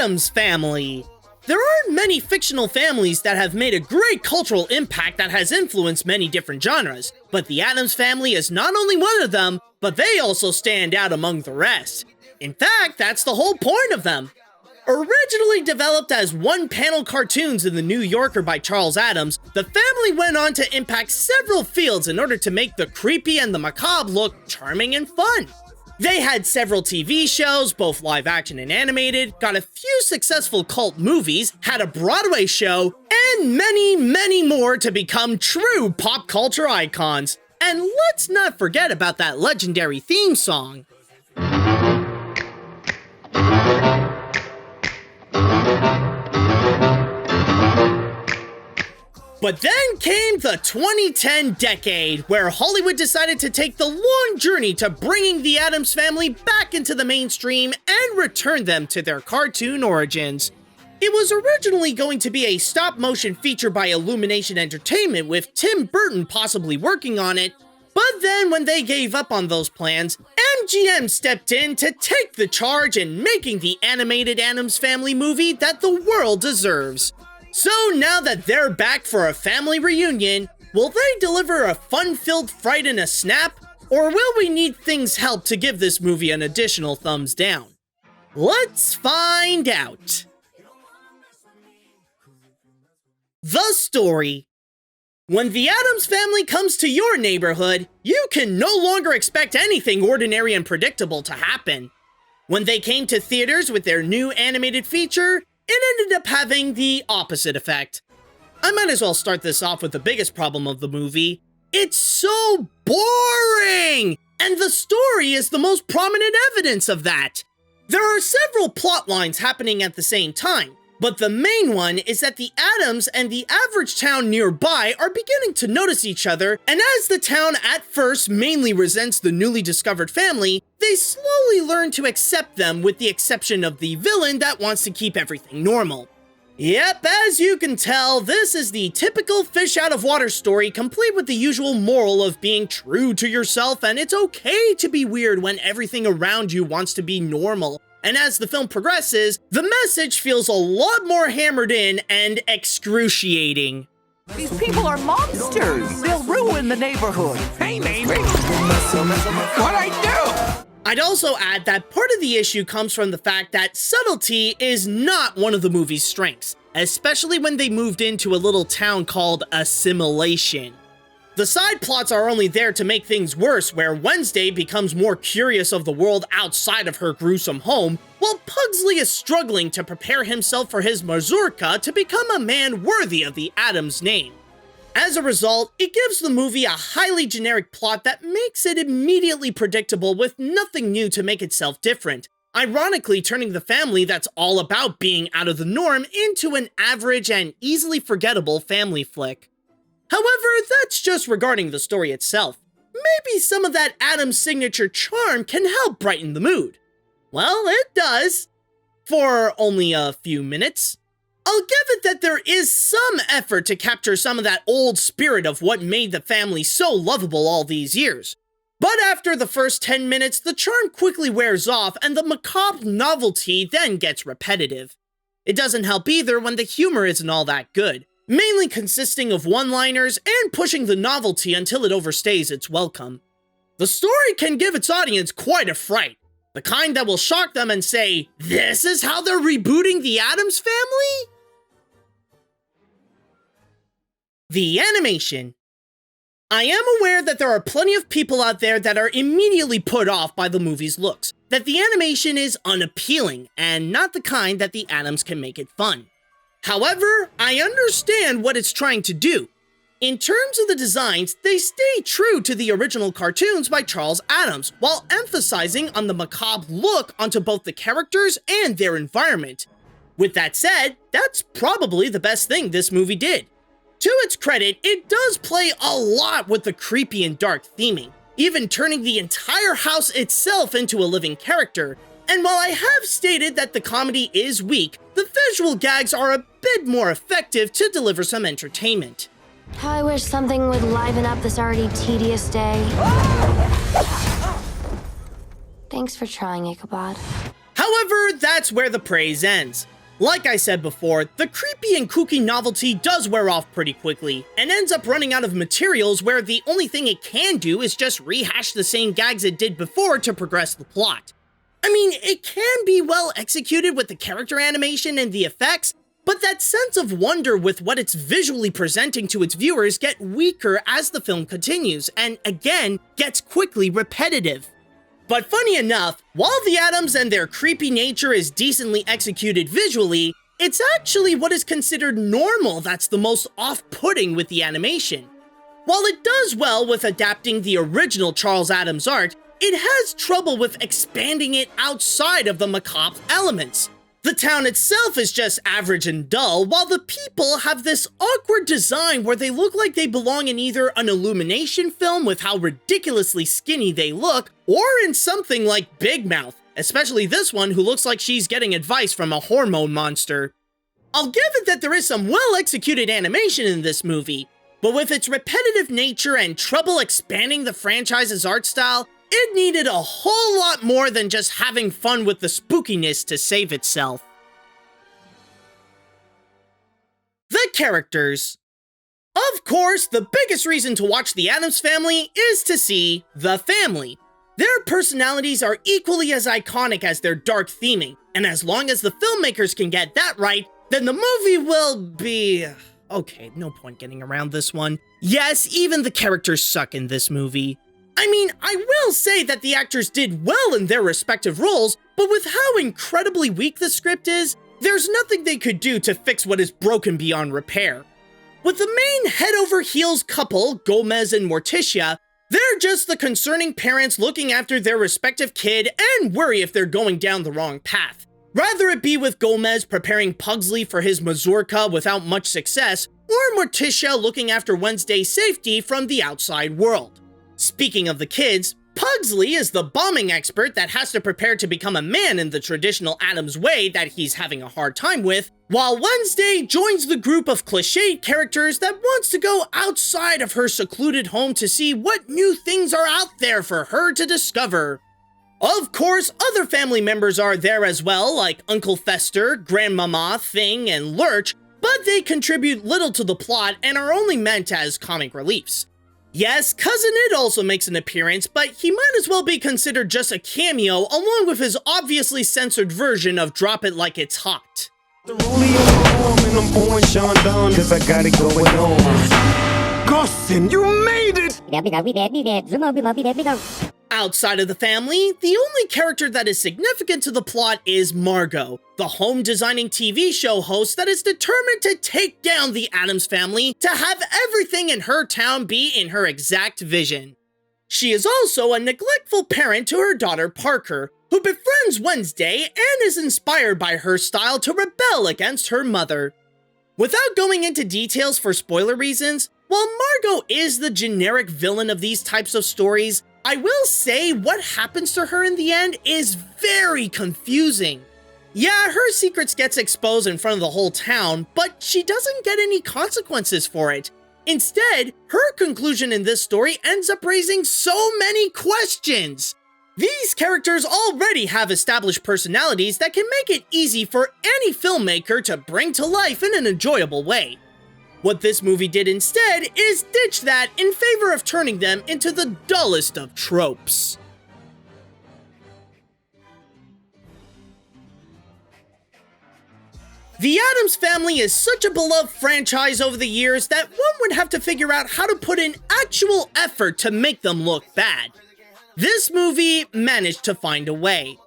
Addams Family. There aren't many fictional families that have made a great cultural impact that has influenced many different genres, but the Addams Family is not only one of them, but they also stand out among the rest. In fact, that's the whole point of them. Originally developed as one-panel cartoons in The New Yorker by Charles Addams, the family went on to impact several fields in order to make the creepy and the macabre look charming and fun. They had several TV shows, both live action and animated, got a few successful cult movies, had a Broadway show, and many, many more to become true pop culture icons. And let's not forget about that legendary theme song. But then came the 2010 decade, where Hollywood decided to take the long journey to bringing the Addams Family back into the mainstream and return them to their cartoon origins. It was originally going to be a stop-motion feature by Illumination Entertainment, with Tim Burton possibly working on it, but then when they gave up on those plans, MGM stepped in to take the charge in making the animated Addams Family movie that the world deserves. So now that they're back for a family reunion, will they deliver a fun-filled fright and a snap? Or will we need things help to give this movie an additional thumbs down? Let's find out. The story. When the Addams Family comes to your neighborhood, you can no longer expect anything ordinary and predictable to happen. When they came to theaters with their new animated feature, it ended up having the opposite effect. I might as well start this off with the biggest problem of the movie. It's so boring! And the story is the most prominent evidence of that. There are several plot lines happening at the same time, but the main one is that the Addams and the average town nearby are beginning to notice each other, and as the town at first mainly resents the newly discovered family, they slowly learn to accept them, with the exception of the villain that wants to keep everything normal. Yep, as you can tell, this is the typical fish out of water story, complete with the usual moral of being true to yourself, and it's okay to be weird when everything around you wants to be normal. And as the film progresses, the message feels a lot more hammered in and excruciating. These people are monsters! They'll ruin the neighborhood! Hey, baby! What'd I do? I'd also add that part of the issue comes from the fact that subtlety is not one of the movie's strengths, especially when they moved into a little town called Assimilation. The side plots are only there to make things worse, where Wednesday becomes more curious of the world outside of her gruesome home, while Pugsley is struggling to prepare himself for his mazurka to become a man worthy of the Addams name. As a result, it gives the movie a highly generic plot that makes it immediately predictable with nothing new to make itself different, ironically turning the family that's all about being out of the norm into an average and easily forgettable family flick. However, that's just regarding the story itself. Maybe some of that Addams signature charm can help brighten the mood. Well, it does. For only a few minutes. I'll give it that there is some effort to capture some of that old spirit of what made the family so lovable all these years. But after the first 10 minutes, the charm quickly wears off and the macabre novelty then gets repetitive. It doesn't help either when the humor isn't all that good, mainly consisting of one-liners and pushing the novelty until it overstays its welcome. The story can give its audience quite a fright, the kind that will shock them and say, "This is how they're rebooting the Addams Family?" The animation. I am aware that there are plenty of people out there that are immediately put off by the movie's looks, that the animation is unappealing, and not the kind that the Addams can make it fun. However, I understand what it's trying to do. In terms of the designs, they stay true to the original cartoons by Charles Addams, while emphasizing on the macabre look onto both the characters and their environment. With that said, that's probably the best thing this movie did. To its credit, it does play a lot with the creepy and dark theming, even turning the entire house itself into a living character. And while I have stated that the comedy is weak, the visual gags are a bit more effective to deliver some entertainment. How I wish something would liven up this already tedious day. Thanks for trying, Ichabod. However, that's where the praise ends. Like I said before, the creepy and kooky novelty does wear off pretty quickly, and ends up running out of materials where the only thing it can do is just rehash the same gags it did before to progress the plot. I mean, it can be well executed with the character animation and the effects, but that sense of wonder with what it's visually presenting to its viewers get weaker as the film continues, and again, gets quickly repetitive. But funny enough, while the Addams and their creepy nature is decently executed visually, it's actually what is considered normal that's the most off-putting with the animation. While it does well with adapting the original Charles Addams art, it has trouble with expanding it outside of the macabre elements. The town itself is just average and dull, while the people have this awkward design where they look like they belong in either an Illumination film with how ridiculously skinny they look, or in something like Big Mouth, especially this one who looks like she's getting advice from a hormone monster. I'll give it that there is some well-executed animation in this movie, but with its repetitive nature and trouble expanding the franchise's art style, it needed a whole lot more than just having fun with the spookiness to save itself. The characters. Of course, the biggest reason to watch the Addams Family is to see the family. Their personalities are equally as iconic as their dark theming, and as long as the filmmakers can get that right, then the movie will be... Okay, no point getting around this one. Yes, even the characters suck in this movie. I mean, I will say that the actors did well in their respective roles, but with how incredibly weak the script is, there's nothing they could do to fix what is broken beyond repair. With the main head-over-heels couple, Gomez and Morticia, they're just the concerning parents looking after their respective kid and worry if they're going down the wrong path. Rather it be with Gomez preparing Pugsley for his mazurka without much success, or Morticia looking after Wednesday's safety from the outside world. Speaking of the kids, Pugsley is the bombing expert that has to prepare to become a man in the traditional Addams way that he's having a hard time with, while Wednesday joins the group of cliched characters that wants to go outside of her secluded home to see what new things are out there for her to discover. Of course, other family members are there as well, like Uncle Fester, Grandmama, Thing, and Lurch, but they contribute little to the plot and are only meant as comic reliefs. Yes, Cousin Id also makes an appearance, but he might as well be considered just a cameo along with his obviously censored version of Drop It Like It's Hot. Gustin, you made it! Outside of the family, the only character that is significant to the plot is Margot, the home designing TV show host that is determined to take down the Addams Family to have everything in her town be in her exact vision. She is also a neglectful parent to her daughter Parker, who befriends Wednesday and is inspired by her style to rebel against her mother. Without going into details for spoiler reasons, while Margot is the generic villain of these types of stories, I will say what happens to her in the end is very confusing. Yeah, her secrets gets exposed in front of the whole town, but she doesn't get any consequences for it. Instead, her conclusion in this story ends up raising so many questions. These characters already have established personalities that can make it easy for any filmmaker to bring to life in an enjoyable way. What this movie did instead is ditch that in favor of turning them into the dullest of tropes. The Addams Family is such a beloved franchise over the years that one would have to figure out how to put in actual effort to make them look bad. This movie managed to find a way.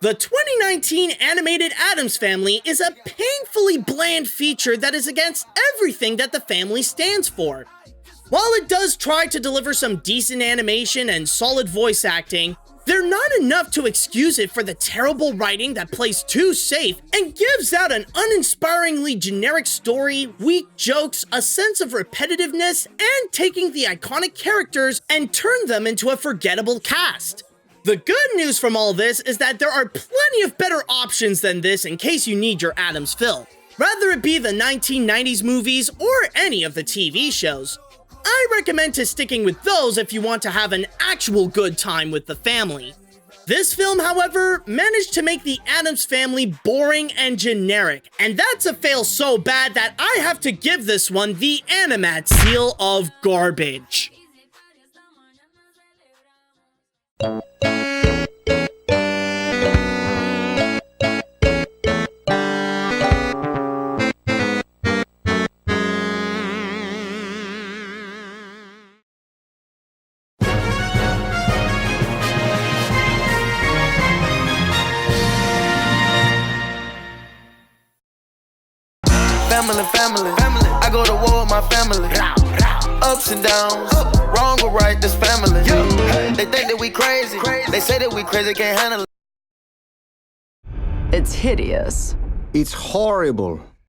The 2019 animated Addams Family is a painfully bland feature that is against everything that the family stands for. While it does try to deliver some decent animation and solid voice acting, they're not enough to excuse it for the terrible writing that plays too safe and gives out an uninspiringly generic story, weak jokes, a sense of repetitiveness, and taking the iconic characters and turn them into a forgettable cast. The good news from all this is that there are plenty of better options than this in case you need your Addams fill, whether it be the 1990s movies or any of the TV shows. I recommend to sticking with those if you want to have an actual good time with the family. This film, however, managed to make the Addams Family boring and generic, and that's a fail so bad that I have to give this one the AniMat's seal of garbage. Family. I go to war with my family. Ups and downs, wrong or right, this family. They think that we crazy. They say that we crazy, can't handle it. It's hideous. It's horrible.